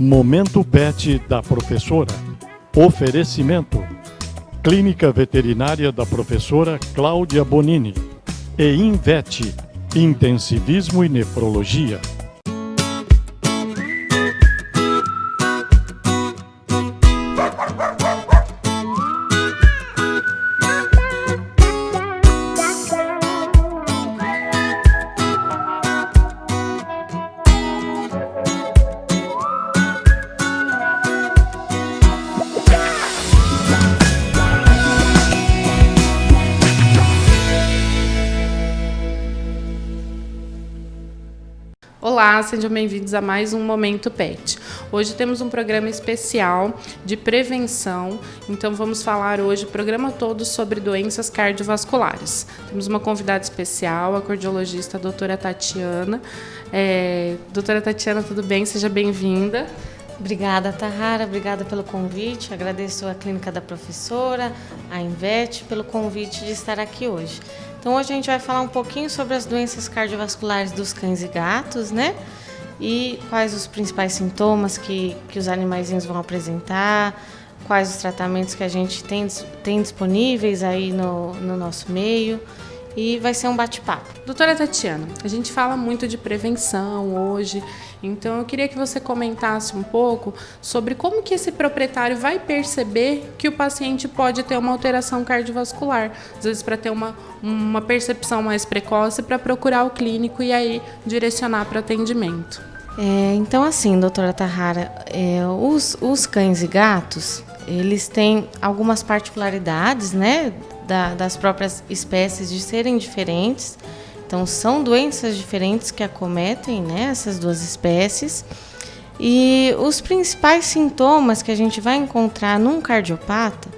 Momento Pet da professora. Oferecimento: Clínica Veterinária da professora Cláudia Bonini e Invet, Intensivismo e Nefrologia. Olá, sejam bem-vindos a mais um Momento Pet. Hoje temos um programa especial de prevenção, então vamos falar hoje o programa todo sobre doenças cardiovasculares. Temos uma convidada especial, a cardiologista a doutora Tatiana. Doutora Tatiana, tudo bem? Seja bem-vinda. Obrigada, Tahara, obrigada pelo convite. Agradeço à Clínica da Professora, a Invet, pelo convite de estar aqui hoje. Então, hoje a gente vai falar um pouquinho sobre as doenças cardiovasculares dos cães e gatos, né? E quais os principais sintomas que os animaizinhos vão apresentar, quais os tratamentos que a gente tem disponíveis aí no nosso meio. E vai ser um bate-papo. Doutora Tatiana, a gente fala muito de prevenção hoje, então eu queria que você comentasse um pouco sobre como que esse proprietário vai perceber que o paciente pode ter uma alteração cardiovascular, às vezes para ter uma percepção mais precoce, para procurar o clínico e aí direcionar para o atendimento. Então assim, doutora Tahara, os cães e gatos, eles têm algumas particularidades, né, das próprias espécies de serem diferentes. Então, são doenças diferentes que acometem, né, essas duas espécies. E os principais sintomas que a gente vai encontrar num cardiopata,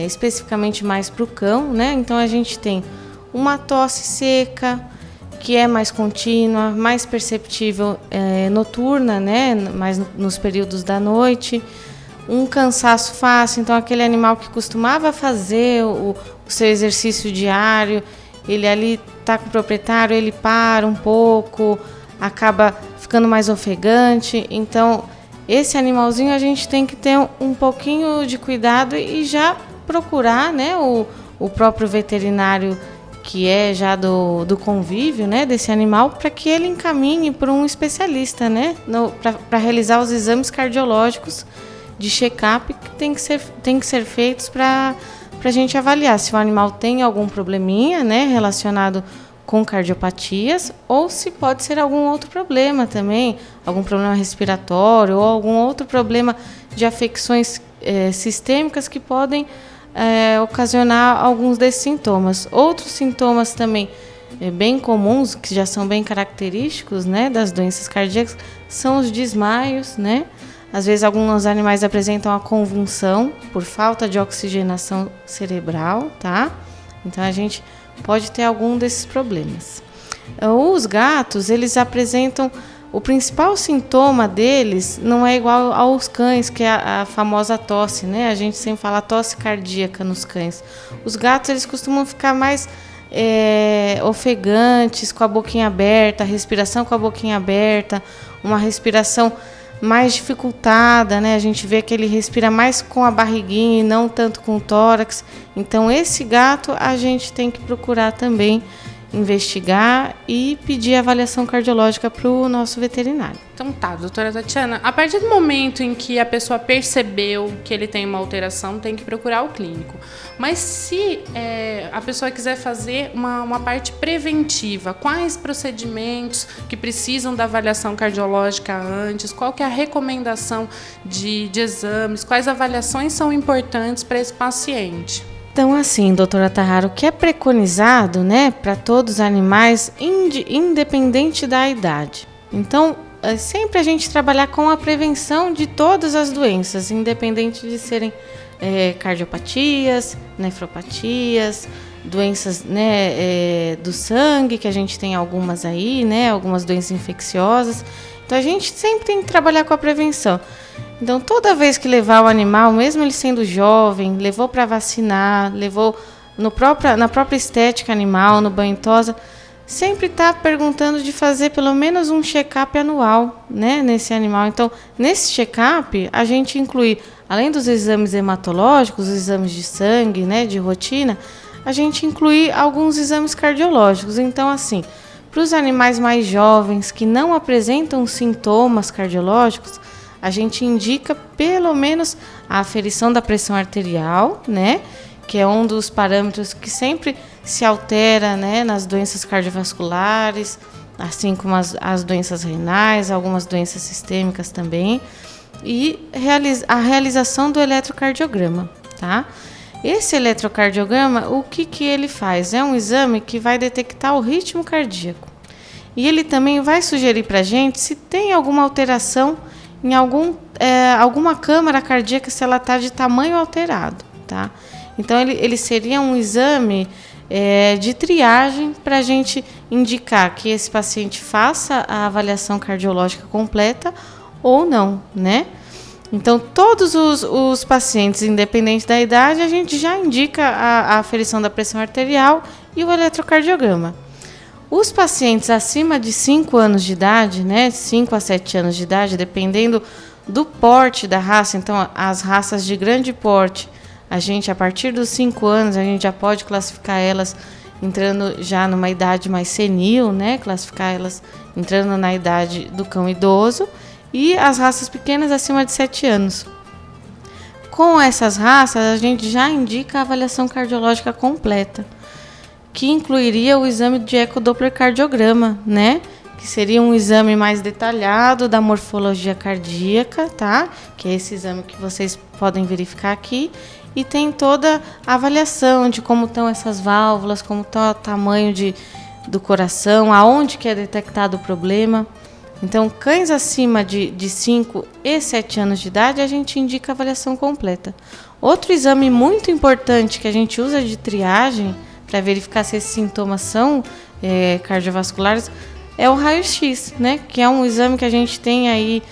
especificamente mais para o cão, né? Então, a gente tem uma tosse seca, que é mais contínua, mais perceptível noturna, né, mais nos períodos da noite. Um cansaço fácil, então aquele animal que costumava fazer o seu exercício diário, ele ali está com o proprietário, ele para um pouco, acaba ficando mais ofegante. Então, esse animalzinho a gente tem que ter um pouquinho de cuidado e já procurar, né, o próprio veterinário que é já do convívio, né, desse animal, para que ele encaminhe para um especialista, né, para realizar os exames cardiológicos de check-up que tem que ser feitos para a gente avaliar se o animal tem algum probleminha, né, relacionado com cardiopatias, ou se pode ser algum outro problema também, algum problema respiratório ou algum outro problema de afecções sistêmicas que podem ocasionar alguns desses sintomas. Outros sintomas também bem comuns, que já são bem característicos, né, das doenças cardíacas, são os desmaios, né? Às vezes, alguns animais apresentam a convulsão por falta de oxigenação cerebral, tá? Então, a gente pode ter algum desses problemas. Os gatos, eles apresentam... O principal sintoma deles não é igual aos cães, que é a famosa tosse, né? A gente sempre fala tosse cardíaca nos cães. Os gatos, eles costumam ficar mais ofegantes, com a boquinha aberta, a respiração com a boquinha aberta, uma respiração mais dificultada, né? A gente vê que ele respira mais com a barriguinha e não tanto com o tórax. Então, esse gato a gente tem que procurar também investigar e pedir avaliação cardiológica para o nosso veterinário. Então tá, doutora Tatiana, a partir do momento em que a pessoa percebeu que ele tem uma alteração, tem que procurar o clínico. Mas se a pessoa quiser fazer uma parte preventiva, quais procedimentos que precisam da avaliação cardiológica antes, qual que é a recomendação de exames, quais avaliações são importantes para esse paciente? Então, assim, doutora Tahara, o que é preconizado, né, para todos os animais, independente da idade. Então, sempre a gente trabalhar com a prevenção de todas as doenças, independente de serem cardiopatias, nefropatias, doenças, né, do sangue, que a gente tem algumas aí, né, algumas doenças infecciosas. Então, a gente sempre tem que trabalhar com a prevenção. Então, toda vez que levar o animal, mesmo ele sendo jovem, levou para vacinar, levou na própria estética animal, no banho-tosa, sempre está perguntando de fazer pelo menos um check-up anual, né, nesse animal. Então, nesse check-up, a gente inclui, além dos exames hematológicos, os exames de sangue, né, de rotina, a gente inclui alguns exames cardiológicos. Então, assim, para os animais mais jovens que não apresentam sintomas cardiológicos, a gente indica pelo menos a aferição da pressão arterial, né, que é um dos parâmetros que sempre se altera, né, nas doenças cardiovasculares, assim como as doenças renais, algumas doenças sistêmicas também, e a realização do eletrocardiograma, tá? Esse eletrocardiograma, o que ele faz? É um exame que vai detectar o ritmo cardíaco. E ele também vai sugerir para a gente se tem alguma alteração em alguma câmara cardíaca, se ela está de tamanho alterado, tá? Então, ele seria um exame de triagem para a gente indicar que esse paciente faça a avaliação cardiológica completa ou não, né? Então, todos os pacientes, independente da idade, a gente já indica a aferição da pressão arterial e o eletrocardiograma. Os pacientes acima de 5 anos de idade, né, 5 a 7 anos de idade, dependendo do porte da raça, então as raças de grande porte, a partir dos 5 anos, a gente já pode classificar elas entrando já numa idade mais senil, né, classificar elas entrando na idade do cão idoso, e as raças pequenas acima de 7 anos. Com essas raças, a gente já indica a avaliação cardiológica completa, que incluiria o exame de ecodopplercardiograma, né? Que seria um exame mais detalhado da morfologia cardíaca, tá? Que é esse exame que vocês podem verificar aqui. E tem toda a avaliação de como estão essas válvulas, como está o tamanho do coração, aonde que é detectado o problema. Então, cães acima de 5 e 7 anos de idade, a gente indica a avaliação completa. Outro exame muito importante que a gente usa de triagem para verificar se esses sintomas são cardiovasculares é o raio-x, né? Que é um exame que a gente tem aí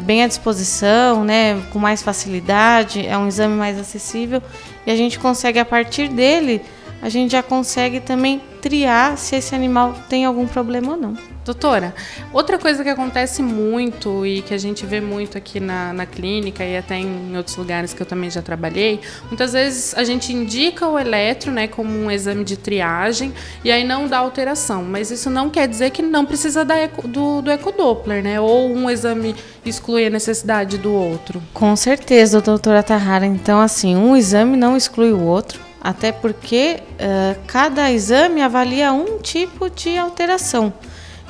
bem à disposição, né? Com mais facilidade, é um exame mais acessível e a gente consegue, a partir dele, a gente já consegue também triar se esse animal tem algum problema ou não. Doutora, outra coisa que acontece muito e que a gente vê muito aqui na clínica e até em outros lugares que eu também já trabalhei, muitas vezes a gente indica o eletro, né, como um exame de triagem e aí não dá alteração, mas isso não quer dizer que não precisa do ecodoppler, né, ou um exame exclui a necessidade do outro. Com certeza, doutora Tahara. Então, assim, um exame não exclui o outro, até porque cada exame avalia um tipo de alteração.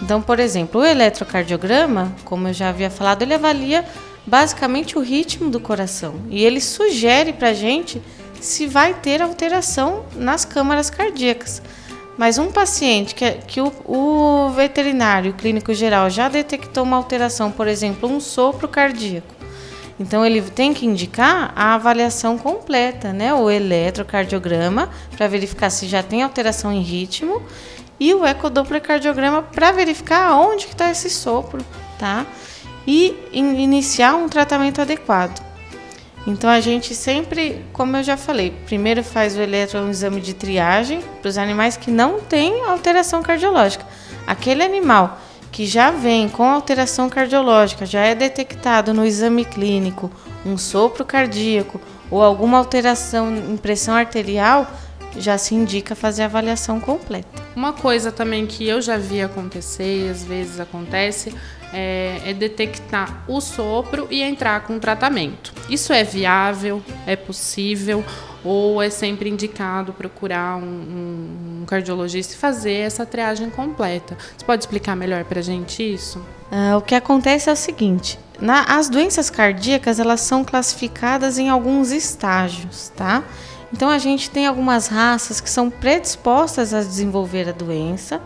Então, por exemplo, o eletrocardiograma, como eu já havia falado, ele avalia basicamente o ritmo do coração e ele sugere para a gente se vai ter alteração nas câmaras cardíacas. Mas um paciente que o veterinário, o clínico geral, já detectou uma alteração, por exemplo, um sopro cardíaco, então ele tem que indicar a avaliação completa, né? O eletrocardiograma para verificar se já tem alteração em ritmo e o ecodopplercardiograma para verificar onde que está esse sopro, tá? E iniciar um tratamento adequado. Então a gente sempre, como eu já falei, primeiro faz o um exame de triagem para os animais que não têm alteração cardiológica. Aquele animal que já vem com alteração cardiológica, já é detectado no exame clínico um sopro cardíaco ou alguma alteração em pressão arterial, já se indica fazer a avaliação completa. Uma coisa também que eu já vi acontecer e às vezes acontece é detectar o sopro e entrar com tratamento. Isso é viável? É possível? Ou é sempre indicado procurar um cardiologista e fazer essa triagem completa? Você pode explicar melhor para a gente isso? O que acontece é o seguinte, as doenças cardíacas elas são classificadas em alguns estágios, tá? Então a gente tem algumas raças que são predispostas a desenvolver a doença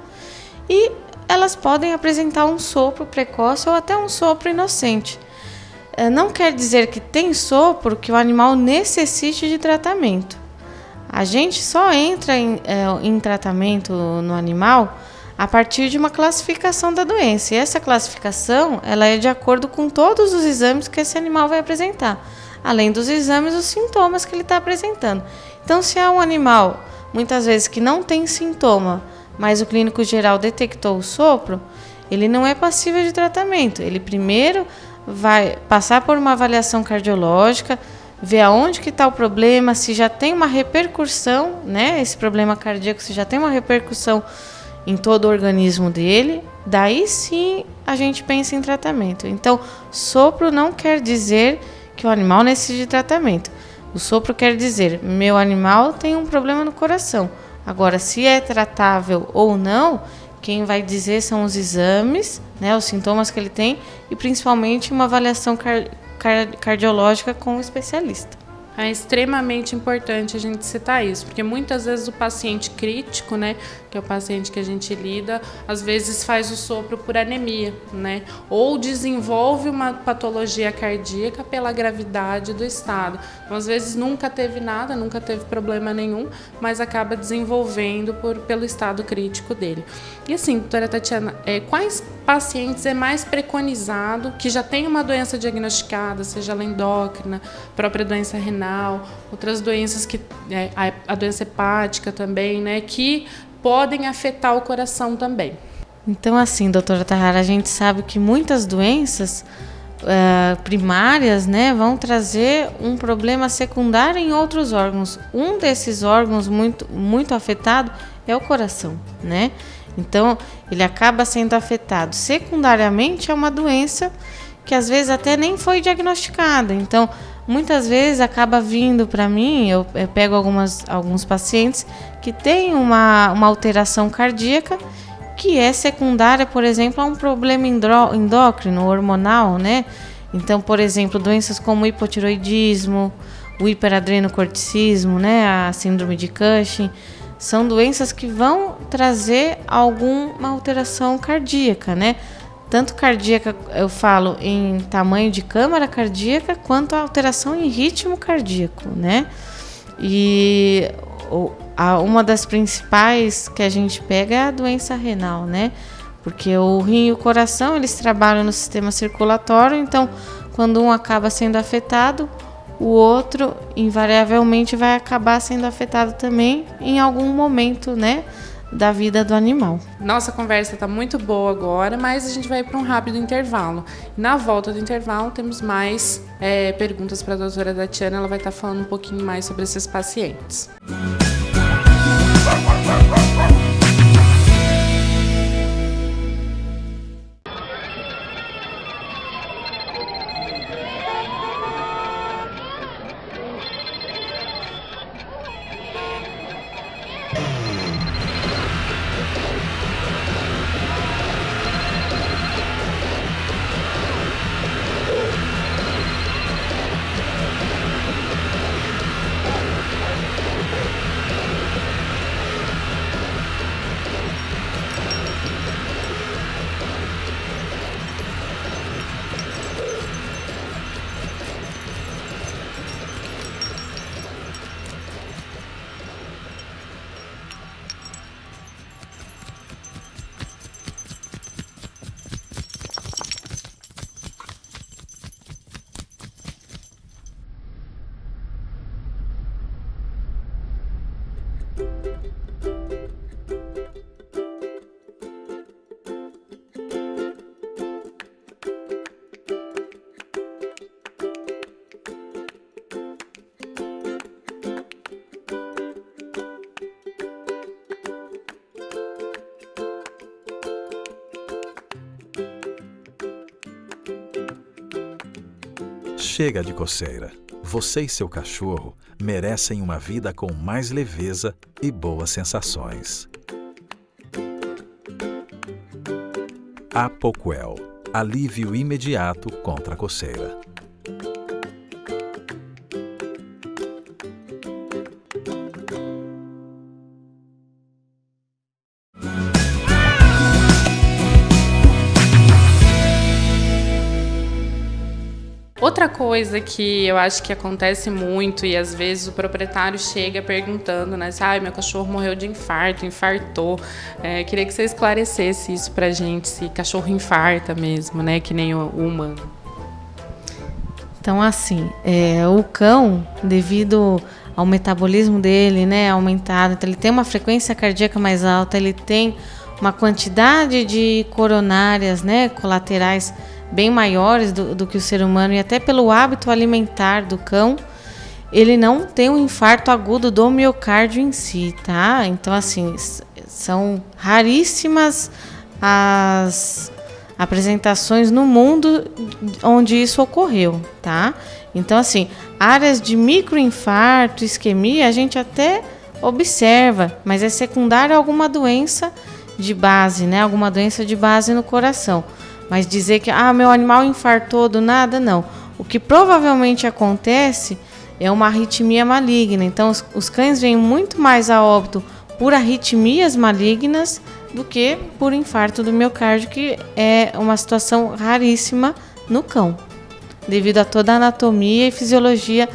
e elas podem apresentar um sopro precoce ou até um sopro inocente. Não quer dizer que tem sopro que o animal necessite de tratamento. A gente só entra em tratamento no animal a partir de uma classificação da doença. E essa classificação ela é de acordo com todos os exames que esse animal vai apresentar. Além dos exames, os sintomas que ele está apresentando. Então, se é um animal, muitas vezes, que não tem sintoma, mas o clínico geral detectou o sopro, ele não é passível de tratamento. Ele primeiro vai passar por uma avaliação cardiológica, ver aonde que está o problema, se já tem uma repercussão, né? Esse problema cardíaco, se já tem uma repercussão em todo o organismo dele, daí sim a gente pensa em tratamento. Então, sopro não quer dizer que o animal necessite de tratamento. O sopro quer dizer, meu animal tem um problema no coração. Agora, se é tratável ou não, quem vai dizer são os exames, né, os sintomas que ele tem e principalmente uma avaliação cardiológica com o especialista. É extremamente importante a gente citar isso, porque muitas vezes o paciente crítico, né, que é o paciente que a gente lida, às vezes faz o sopro por anemia, né, ou desenvolve uma patologia cardíaca pela gravidade do estado. Então, às vezes nunca teve nada, nunca teve problema nenhum, mas acaba desenvolvendo pelo estado crítico dele. E assim, doutora Tatiana, quais pacientes é mais preconizado que já tem uma doença diagnosticada, seja ela endócrina, própria doença renal, outras doenças que a doença hepática também, né, que podem afetar o coração também? Então, assim, doutora Tahara, a gente sabe que muitas doenças primárias, né, vão trazer um problema secundário em outros órgãos. Um desses órgãos muito afetado é o coração, né? Então, ele acaba sendo afetado. Secundariamente, é uma doença que às vezes até nem foi diagnosticada. Então, muitas vezes acaba vindo para mim, eu pego alguns pacientes que têm uma alteração cardíaca que é secundária, por exemplo, a um problema endócrino, hormonal, né? Então, por exemplo, doenças como o hipotiroidismo, o hiperadrenocorticismo, né? A síndrome de Cushing, são doenças que vão trazer alguma alteração cardíaca, né? Tanto cardíaca, eu falo em tamanho de câmara cardíaca, quanto a alteração em ritmo cardíaco, né? E uma das principais que a gente pega é a doença renal, né? Porque o rim e o coração, eles trabalham no sistema circulatório, então, quando um acaba sendo afetado, o outro, invariavelmente, vai acabar sendo afetado também em algum momento, né, da vida do animal. Nossa conversa está muito boa agora, mas a gente vai para um rápido intervalo. Na volta do intervalo, temos mais perguntas para a doutora Tatiana. Ela vai estar falando um pouquinho mais sobre esses pacientes. Chega de coceira. Você e seu cachorro merecem uma vida com mais leveza e boas sensações. Apoquel. Alívio imediato contra a coceira. Outra coisa que eu acho que acontece muito e às vezes o proprietário chega perguntando, né? Meu cachorro morreu de infarto, infartou. Queria que você esclarecesse isso pra gente, se cachorro infarta mesmo, né? Que nem o humano. Então, assim, o cão, devido ao metabolismo dele, né, aumentado. Então, ele tem uma frequência cardíaca mais alta, ele tem uma quantidade de coronárias, né, colaterais bem maiores do que o ser humano, e até pelo hábito alimentar do cão, ele não tem um infarto agudo do miocárdio em si, tá? Então, assim, são raríssimas as apresentações no mundo onde isso ocorreu, tá? Então, assim, áreas de microinfarto, isquemia, a gente até observa, mas é secundário a alguma doença de base, né? Alguma doença de base no coração. Mas dizer que, meu animal infartou do nada, não. O que provavelmente acontece é uma arritmia maligna. Então, os cães vêm muito mais a óbito por arritmias malignas do que por infarto do miocárdio, que é uma situação raríssima no cão, devido a toda a anatomia e fisiologia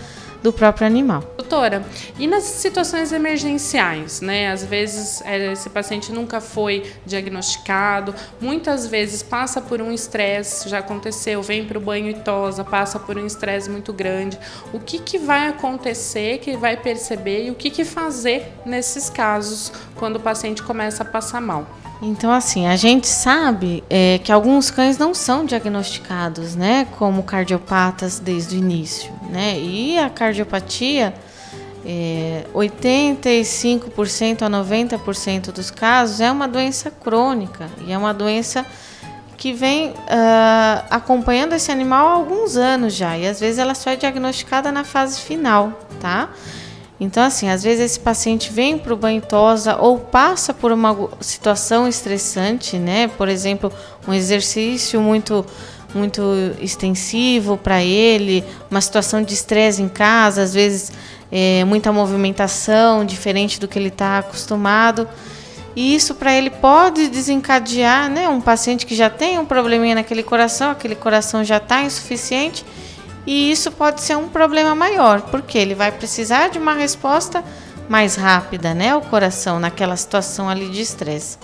do próprio animal. Doutora, e nas situações emergenciais, né? Às vezes esse paciente nunca foi diagnosticado, muitas vezes passa por um estresse, já aconteceu, vem para o banho e tosa, passa por um estresse muito grande. O que vai acontecer, que vai perceber, e o que fazer nesses casos quando o paciente começa a passar mal? Então, assim, a gente sabe que alguns cães não são diagnosticados, né, como cardiopatas desde o início, né? E a cardiopatia, 85% a 90% dos casos, é uma doença crônica e é uma doença que vem acompanhando esse animal há alguns anos já, e às vezes ela só é diagnosticada na fase final, tá? Então, assim, às vezes esse paciente vem para o banho tosa ou passa por uma situação estressante, né? Por exemplo, um exercício muito extensivo para ele, uma situação de estresse em casa, às vezes muita movimentação, diferente do que ele está acostumado. E isso para ele pode desencadear, né? Um paciente que já tem um probleminha naquele coração, aquele coração já está insuficiente, e isso pode ser um problema maior, porque ele vai precisar de uma resposta mais rápida, né, ao coração, naquela situação ali de estresse.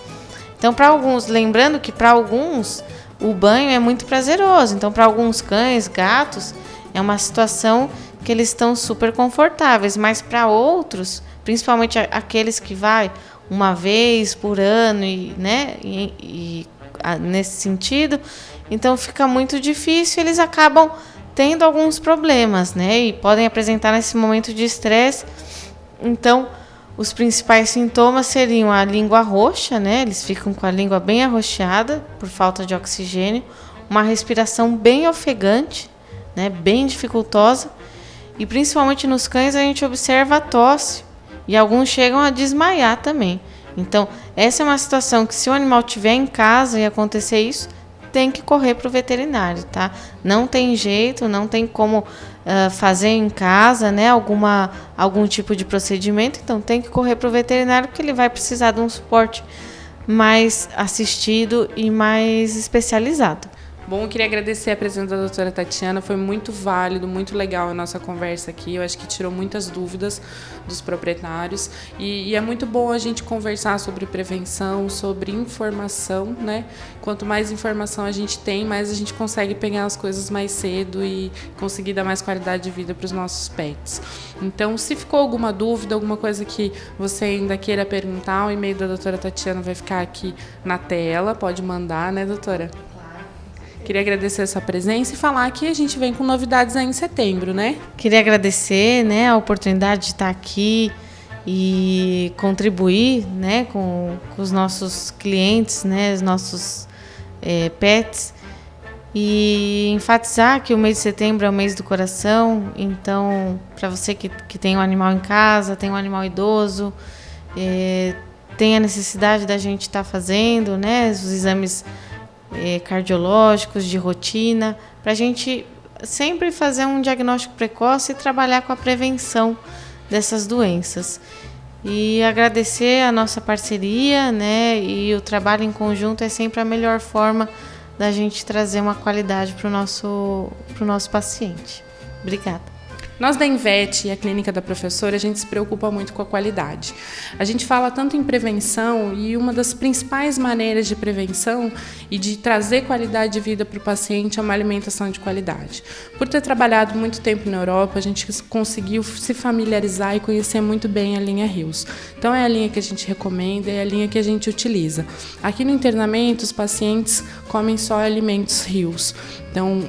Então, para alguns, lembrando que para alguns o banho é muito prazeroso, então para alguns cães, gatos, é uma situação que eles estão super confortáveis, mas para outros, principalmente aqueles que vai uma vez por ano, nesse sentido, então fica muito difícil, eles acabam tendo alguns problemas, né? E podem apresentar nesse momento de estresse. Então, os principais sintomas seriam a língua roxa, né? Eles ficam com a língua bem arroxeada por falta de oxigênio, uma respiração bem ofegante, né? Bem dificultosa. E principalmente nos cães a gente observa a tosse e alguns chegam a desmaiar também. Então, essa é uma situação que, se o animal estiver em casa e acontecer isso, tem que correr para o veterinário, tá? Não tem jeito, não tem como fazer em casa, né? Algum tipo de procedimento, então tem que correr para o veterinário, porque ele vai precisar de um suporte mais assistido e mais especializado. Bom, eu queria agradecer a presença da doutora Tatiana, foi muito válido, muito legal a nossa conversa aqui, eu acho que tirou muitas dúvidas dos proprietários e é muito bom a gente conversar sobre prevenção, sobre informação, né? Quanto mais informação a gente tem, mais a gente consegue pegar as coisas mais cedo e conseguir dar mais qualidade de vida para os nossos pets. Então, se ficou alguma dúvida, alguma coisa que você ainda queira perguntar, o e-mail da doutora Tatiana vai ficar aqui na tela, pode mandar, né, doutora? Queria agradecer a sua presença e falar que a gente vem com novidades aí em setembro, né? Queria agradecer, né, a oportunidade de estar aqui e contribuir, né, com os nossos clientes, né, os nossos pets, e enfatizar que o mês de setembro é o mês do coração. Então, para você que tem um animal em casa, tem um animal idoso, tem a necessidade da gente estar fazendo, né, os exames cardiológicos de rotina, para a gente sempre fazer um diagnóstico precoce e trabalhar com a prevenção dessas doenças. E agradecer a nossa parceria, né, e o trabalho em conjunto é sempre a melhor forma da gente trazer uma qualidade para o nosso paciente. Obrigada. Nós da Invet e a Clínica da Professora, a gente se preocupa muito com a qualidade. A gente fala tanto em prevenção e uma das principais maneiras de prevenção e de trazer qualidade de vida para o paciente é uma alimentação de qualidade. Por ter trabalhado muito tempo na Europa, a gente conseguiu se familiarizar e conhecer muito bem a linha Rios. Então é a linha que a gente recomenda, é a linha que a gente utiliza. Aqui no internamento, os pacientes comem só alimentos Rios. Então,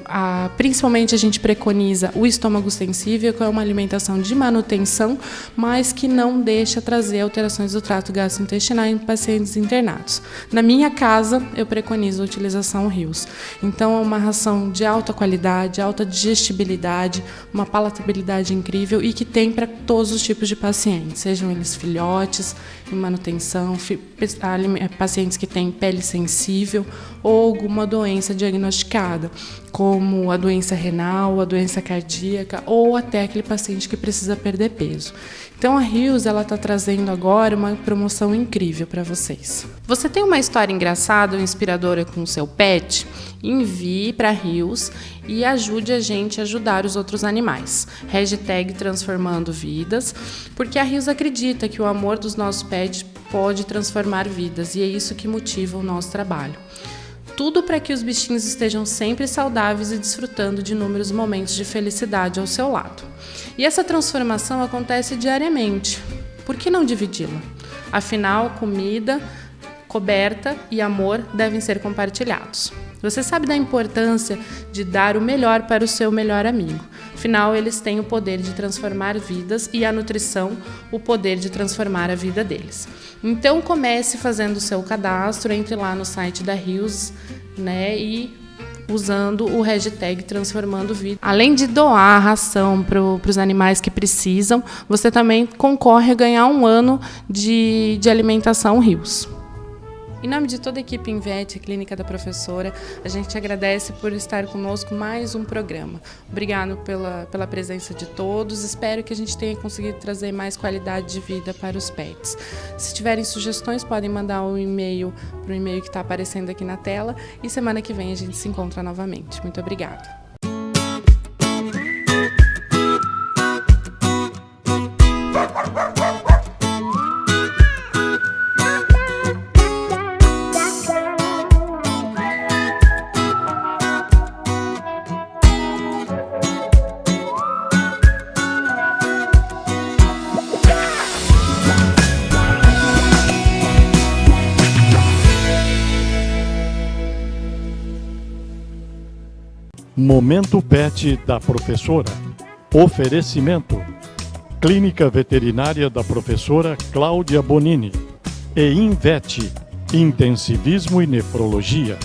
principalmente a gente preconiza o estômago sensível, que é uma alimentação de manutenção, mas que não deixa trazer alterações do trato gastrointestinal em pacientes internados. Na minha casa, eu preconizo a utilização Rios. Então, é uma ração de alta qualidade, alta digestibilidade, uma palatabilidade incrível e que tem para todos os tipos de pacientes, sejam eles filhotes, em manutenção, pacientes que têm pele sensível ou alguma doença diagnosticada, como a doença renal, a doença cardíaca ou até aquele paciente que precisa perder peso. Então a Rios está trazendo agora uma promoção incrível para vocês. Você tem uma história engraçada ou inspiradora com o seu pet? Envie para Rios e ajude a gente a ajudar os outros animais. Hashtag Transformando Vidas, porque a Rios acredita que o amor dos nossos pets pode transformar vidas e é isso que motiva o nosso trabalho. Tudo para que os bichinhos estejam sempre saudáveis e desfrutando de inúmeros momentos de felicidade ao seu lado. E essa transformação acontece diariamente. Por que não dividi-la? Afinal, comida, coberta e amor devem ser compartilhados. Você sabe da importância de dar o melhor para o seu melhor amigo. Afinal, eles têm o poder de transformar vidas e a nutrição, o poder de transformar a vida deles. Então, comece fazendo o seu cadastro, entre lá no site da Rios, e usando o hashtag Transformando Vida. Além de doar a ração para os animais que precisam, você também concorre a ganhar 1 ano de alimentação Rios. Em nome de toda a equipe Invet, Clínica da Professora, a gente agradece por estar conosco mais um programa. Obrigado pela presença de todos. Espero que a gente tenha conseguido trazer mais qualidade de vida para os pets. Se tiverem sugestões, podem mandar um e-mail para o e-mail que está aparecendo aqui na tela. E semana que vem a gente se encontra novamente. Muito obrigada. Momento Pet da Professora. Oferecimento: Clínica Veterinária da Professora Cláudia Bonini e Invet, Intensivismo e Nefrologia.